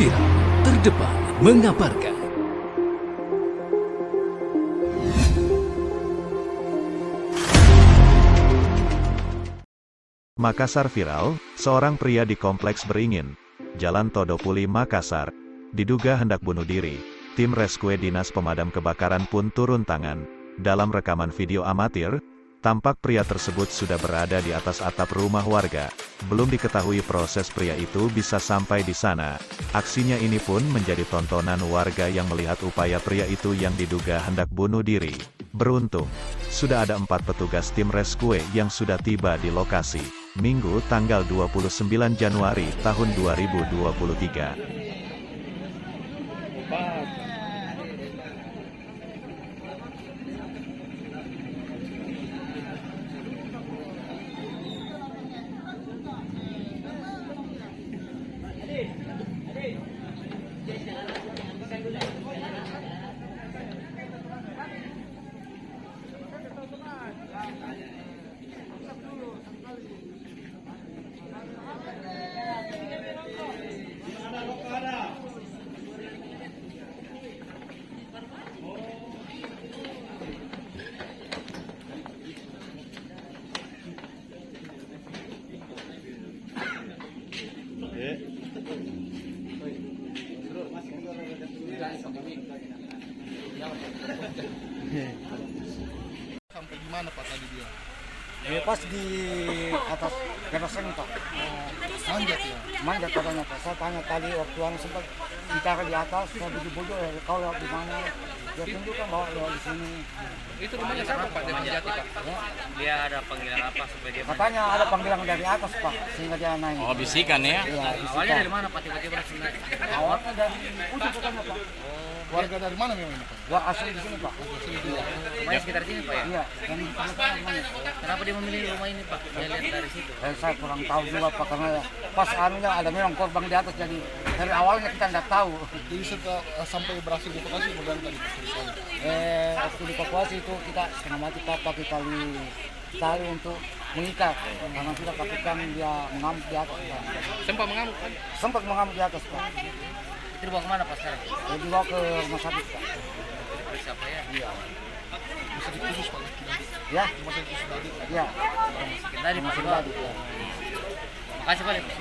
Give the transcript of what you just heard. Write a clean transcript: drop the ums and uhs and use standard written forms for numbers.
Terviral, terdepan mengabarkan. Makassar viral, seorang pria di Kompleks Beringin, Jalan Todopuli, Makassar, diduga hendak bunuh diri. Tim Rescue Dinas Pemadam Kebakaran pun turun tangan. Dalam rekaman video amatir, tampak pria tersebut sudah berada di atas atap rumah warga. Belum diketahui proses pria itu bisa sampai di sana. Aksinya ini pun menjadi tontonan warga yang melihat upaya pria itu yang diduga hendak bunuh diri. Beruntung, sudah ada 4 petugas tim rescue yang sudah tiba di lokasi. Minggu tanggal 29 Januari tahun 2023. Sampai gimana Pak tadi dia? Pas di atas gerasan Pak. Manjat ya? Manjat katanya Pak. Saya tanya tadi waktu sempat bicara di atas, saya bujuk-bujuk, kau lihat di mana? Dia tunjukkan bahwa ya di sini. Itu rumahnya siapa Pak? Dia menjati Pak? Ya. Dia ada panggilan apa supaya dia? Katanya ada panggilan dari atas Pak, sehingga dia naik. Oh, bisikan ya? Iya, Awalnya dari mana Pak tiba-tiba langsung naik? Awalnya dari ujung katanya Pak. Warga dari mana memang ini Pak? Gua asli di sini Pak. Rumahnya sekitar sini Pak ya? Iya, dan di sana rumahnya. Kenapa dia memilih rumah ini Pak? Saya lihat dari situ. Saya kurang tahu juga Pak, karena ya, pas anunya ada memang korban di atas, jadi dari awalnya kita nggak tahu. Jadi setelah sampai berhasil dievakuasi kemudian tadi Pak ceritanya. Waktu dievakuasi itu kita setengah mati Pak, pakai tali untuk mengikat, karena kita takutkan dia mengamuk di atas Pak. Sempat mengamuk kan? Sempat mengamuk di atas Pak. Itu dibawa kemana Pak sekarang? Dibawa ke rumah sakit Pak. Diperiksa apa ya? Iya. Bisa dikudus Pak? Ya? Masih dikudus tadi. Iya. Tadi Masih Pak. tadi. Ya. Makasih Pak.